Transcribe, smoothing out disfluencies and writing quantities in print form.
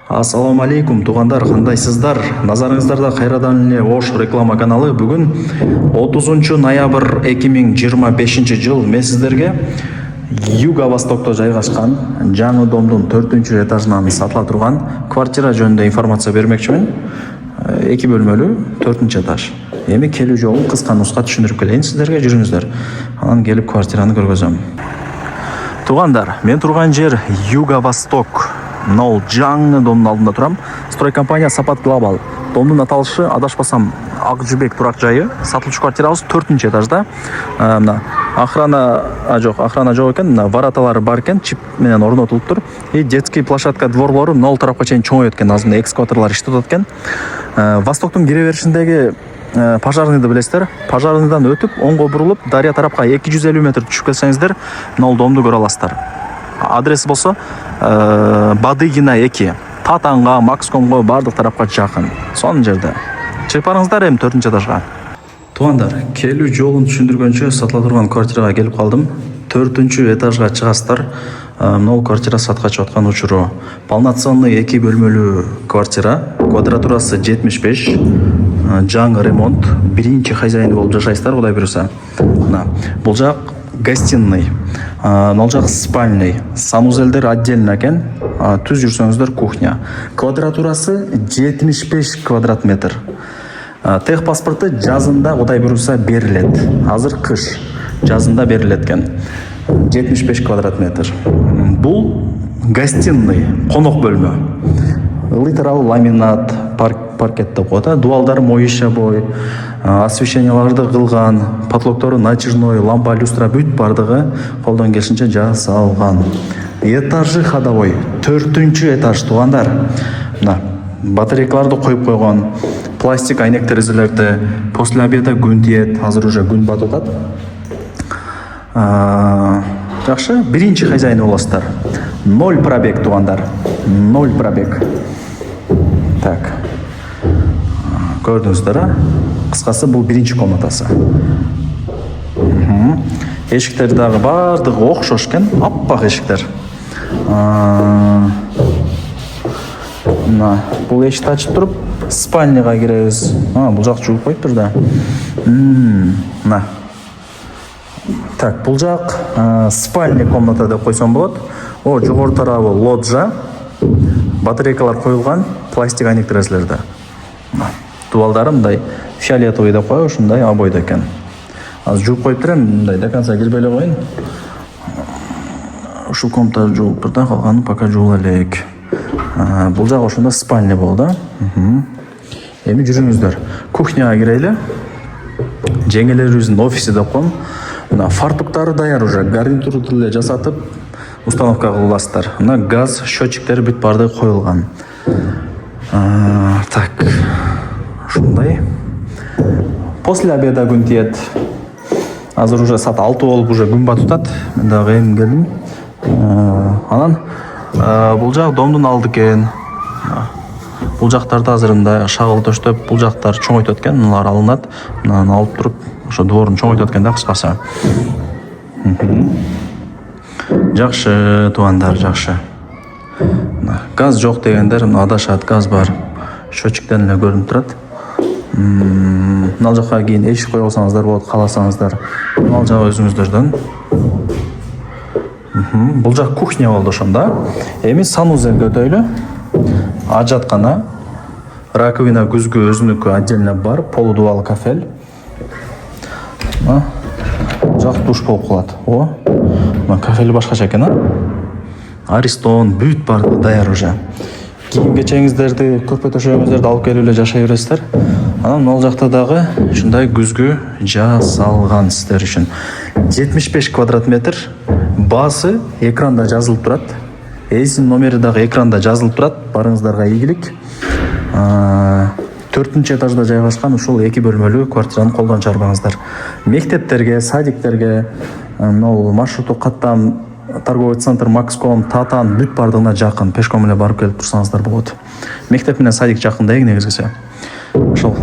Ассаламу алейкум туғандар, қандайсыздар? Назарыңыздарда қайрадан эле Ош реклама каналы. Бүгін 30 ноябрь 2025 жыл мен сіздерге Юго-Востокто жайгашкан жаңы домдун 4 этажынан сатыла турган квартира жөнүндө информация бермекчимин. 2 бөлмөлүү 4 этаж. Эми келүү жолун кыска нуска түшүндүрүп келейин сиздерге, жүрүңүздөр. Анан келип квартираны көргөзөм. Туғандар, мен турган жер Юго-Восток. Мынау жаңы домдун алдында турам. Стройкомпания Сапат Глобал. Домдун аталышы адашпасам Ак Жибек турак жайы. Сатылчу квартирабыз 4 этажда. Мына охрана жок экен, мына вороталары бар экен, чип менен орнотулуп тур. И детский площадка дворлору 0 тарапка чейин чоңойот экен, азырында экскаваторлор иштеп атат экен. Востоктун кире беришиндеги пожарныйды билесиздер. Пожарныйдан өтүп, оңго бурулуп, дария тарапка 250 метр түшүп келсеңиздер, мына домду көрө аласыздар. Адреси болсо Бадыгина 2. Татанга, Макскомго бардык тарапка жакын. Сонун жерде. Чыгып барыңыздар эми 4 этажга. Туғандар, келүү жолун түшүндүргөнчө сатыла турган квартирага келип калдым. 4 этажга чыгасыздар. Мына квартира сатка чыгып аткан учуру. Полноценный 2 бөлмөлүү квартира. Квадратурасы 75. Жаңы ремонт. Биринчи хозяйны болуп жашайсыздар, Кудай буюрса. Мына бул жак гостиный. Мына жак спальный. Санузелдер отдельно экен. Түз жүрсөңүздөр кухня. Квадратурасы 75 квадрат метр. Тех паспорты жазында Кудай буюрса берилет. Азыр кыш. Жазында берилет экен. 75 квадрат метр. Бул гостиный, конок бөлмө. Литерал ламинат, паркетте коет. Дуалдар моюща бой, освещенияларды кылган, потолоктору натяжной, лампа, люстра бүт бардыгы колдон келишинче жасалган. Этажы ходовой, 4 этаж тугандар. Мына батарейкаларды коюп койгон, пластик айнек терезелерди, после обеда күн тиет, азыр уже күн батып атат. Жакшы, биринчи хозяйны болосуздар. 0 пробег тугандар. 0 пробег. Так. Көрдүңүздөр, кыскасы бул биринчи комнатасы. Эшиктер дагы бардыгы окшош экен, аппак эшиктер. Мына бул эшикти ачып туруп, спальняга киребиз. Бул жак жууп коюптур да. Мына. Так, бул жак спальня комната деп койсом болот. Жогору тарабы лоджа. Батарейкалар коюлган, пластик айнек терезелерде. Дубалдары мындай фиолетовый деп коебуз, ушундай обойдо экен. Азыр жууп коюп берем, мындай до конца кирбей эле коюн. Ушул комната жуулуптур да, калганын пока жуула элек. Бул жак ошондо спальня болду. Эми жүрүңүздөр. Кухняга кирели. Жеңелерибиздин офиси деп коем. Мына фартуктары даяр уже, гарнитурду эле жасатып, установка кыласыздар. Мына газ счетчиктери бүт бардыгы коюлган. Так. Ушундай. После обеда күн тиет. Азыр уже саат 6 болуп уже күн батып атат. Мен дагы эми келдим. Анан бул жак домдун алды экен. Бул жактарда азыр мындай шагыл төштөп, бул жактар чоңойтот экен, муналар алынат. Мынаны алып туруп, ошо дворун чоңойтот экен да, кыскасы. Жакшы, тугандар, жакшы. Газ жок дегендер мына адашат, газ бар. Счетчиктен эле көрүнүп турат. Мына жакка кийин эшик кое алсаңыздар болот, кааласаңыздар. Мына жак өзүңүздөрдөн. Бул жак кухня болду ошондо. Эми санузелге өтөйлү. Ажаткана, раковина күзгү өзүнүкү отдельно бар, полудубал кафель. Жак душ болуп калат. Кафели башкача экен, Аристон, бүт бар, даяр уже. Кийим кечеңиздерди, көрпө төшөгүңүздөрдү алып келип эле жашай бересиздер. Анан могул жакта дагы ушундай күзгү жасалган сиздер үчүн. 75 квадрат метр. Баасы экранда жазылып турат. Эсин номери дагы экранда жазылып турат. Барыңыздарга ийгилик. 4 этажда жайгашкан ушул 2 бөлмөлүү квартираны колдон чыгарбаңыздар. Мектептерге, садиктерге, маршруттук каттам, торговый центр Макском, Татан бүт бардыгына жакын. Пешком эле барып келип турсаңыздар болот. Мектеп менен садик жакында негизгиси. Ошол